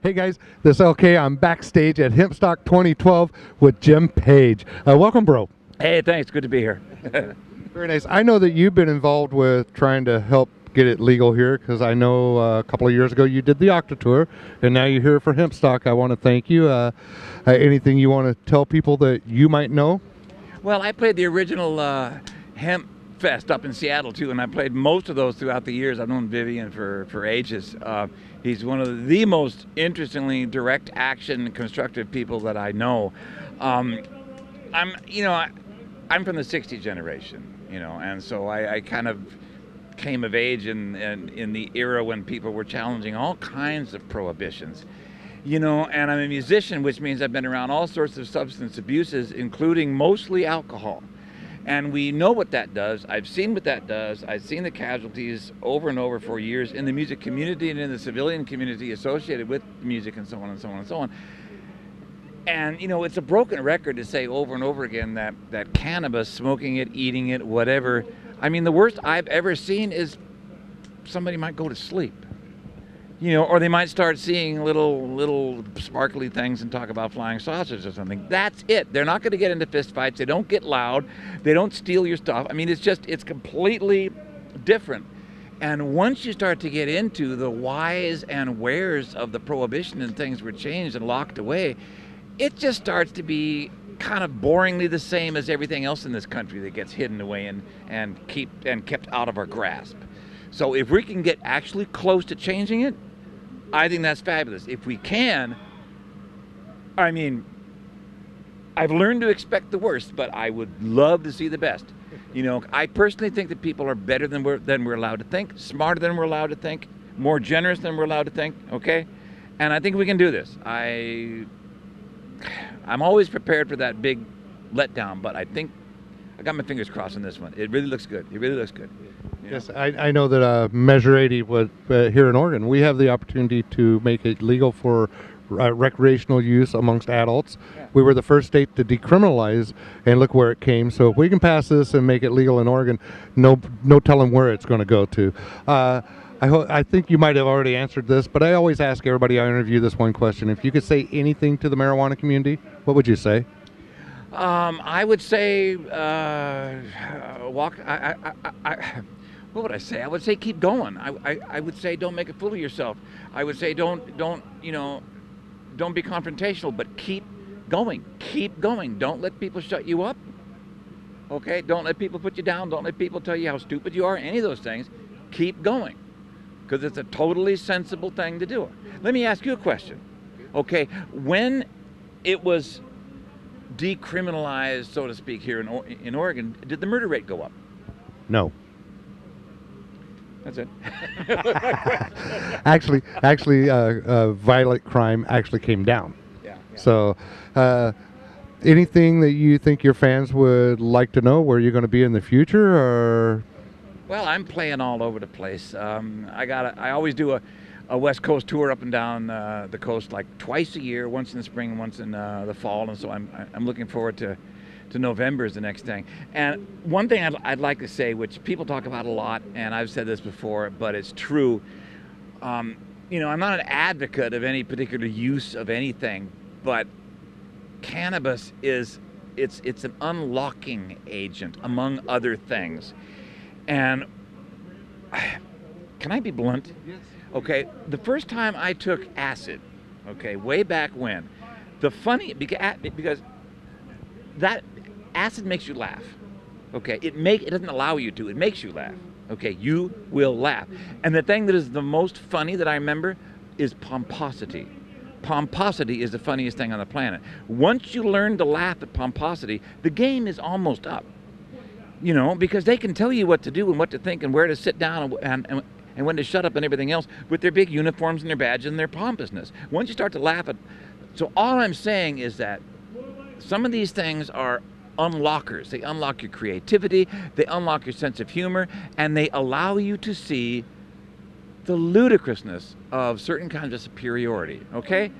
Hey guys, this is LK. I'm backstage at Hempstalk 2012 with Jim Page. Welcome, bro. Hey, thanks. Good to be here. Very nice. I know that you've been involved with trying to help get it legal here because I know a couple of years ago you did the Octa Tour, and now you're here for Hempstalk. I want to thank you. Anything you want to tell people that you might know? Well, I played the original Hemp Fest up in Seattle too, and I played most of those throughout the years. I've known Vivian for ages. He's one of the most interestingly direct action constructive people that I know. I'm from the '60s generation, and so I kind of came of age in the era when people were challenging all kinds of prohibitions. And I'm a musician, which means I've been around all sorts of substance abuses, including mostly alcohol. And we know what that does. I've seen what that does. I've seen the casualties over and over for years in the music community and in the civilian community associated with music and so on and so on and so on. And, it's a broken record to say over and over again that cannabis, smoking it, eating it, whatever. I mean, the worst I've ever seen is somebody might go to sleep. Or they might start seeing little sparkly things and talk about flying saucers or something. That's it. They're not going to get into fist fights. They don't get loud. They don't steal your stuff. I mean, it's completely different. And once you start to get into the whys and wheres of the prohibition and things were changed and locked away, it just starts to be kind of boringly the same as everything else in this country that gets hidden away and kept out of our grasp. So if we can get actually close to changing it, I think that's fabulous. If we can, I mean, I've learned to expect the worst, but I would love to see the best. I personally think that people are better than we're allowed to think, smarter than we're allowed to think, more generous than we're allowed to think, okay? And I think we can do this. I'm always prepared for that big letdown, but I think I got my fingers crossed on this one. It really looks good. It really looks good. Yes, I know that Measure 80 would, here in Oregon, we have the opportunity to make it legal for recreational use amongst adults. Yeah. We were the first state to decriminalize, and look where it came. So if we can pass this and make it legal in Oregon, no telling where it's going to go to. I think you might have already answered this, but I always ask everybody I interview this one question. If you could say anything to the marijuana community, what would you say? I would say walk. What would I say? I would say keep going. I would say don't make a fool of yourself. I would say don't be confrontational, but keep going. Keep going. Don't let people shut you up. Okay? Don't let people put you down. Don't let people tell you how stupid you are. Any of those things. Keep going, because it's a totally sensible thing to do. Let me ask you a question. Okay? When it was decriminalized, so to speak, here in Oregon, did the murder rate go up? No. That's it. actually, violent crime actually came down. Yeah. So, anything that you think your fans would like to know where you're going to be in the future, or? Well, I'm playing all over the place. I always do a West Coast tour up and down the coast like twice a year, once in the spring, once in the fall, and so I'm looking forward to November is the next thing. And one thing I'd like to say, which people talk about a lot, and I've said this before, but it's true. I'm not an advocate of any particular use of anything, but cannabis it's an unlocking agent among other things. And can I be blunt? Yes. Okay, the first time I took acid, okay, way back when, because that acid makes you laugh, okay? It doesn't allow you to, it makes you laugh, okay? You will laugh. And the thing that is the most funny that I remember is pomposity. Pomposity is the funniest thing on the planet. Once you learn to laugh at pomposity, the game is almost up, because they can tell you what to do and what to think and where to sit down and when to shut up and everything else with their big uniforms and their badges and their pompousness. Once you start to laugh at... So all I'm saying is that some of these things are unlockers. They unlock your creativity, they unlock your sense of humor, and they allow you to see the ludicrousness of certain kinds of superiority, okay?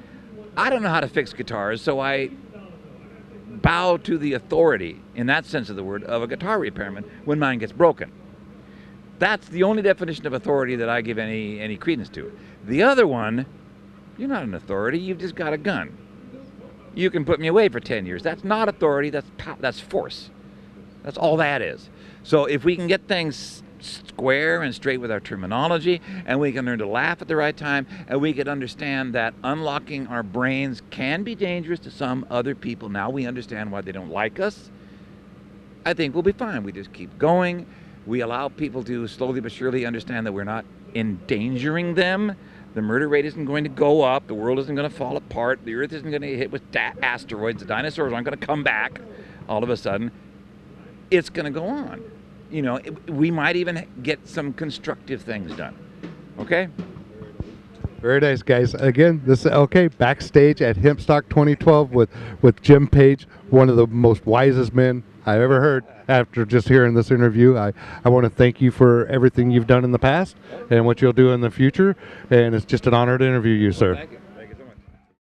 I don't know how to fix guitars, so I bow to the authority, in that sense of the word, of a guitar repairman when mine gets broken. That's the only definition of authority that I give any credence to. The other one You're not an authority. You've just got a gun. You can put me away for 10 years. That's not authority. That's force. That's all that is. So if we can get things square and straight with our terminology, and we can learn to laugh at the right time, and we can understand that unlocking our brains can be dangerous to some other people. Now we understand why they don't like us. I think we'll be fine. We just keep going. We allow people to slowly but surely understand that we're not endangering them. The murder rate isn't going to go up. The world isn't going to fall apart. The earth isn't going to get hit with asteroids. The dinosaurs aren't going to come back all of a sudden. It's going to go on. You know, we might even get some constructive things done. Okay? Very nice, guys. Again, this is okay. Backstage at Hempstalk 2012 with Jim Page, one of the most wisest men I've ever heard. After just hearing this interview, I want to thank you for everything you've done in the past and what you'll do in the future. And it's just an honor to interview you, sir. Thank you.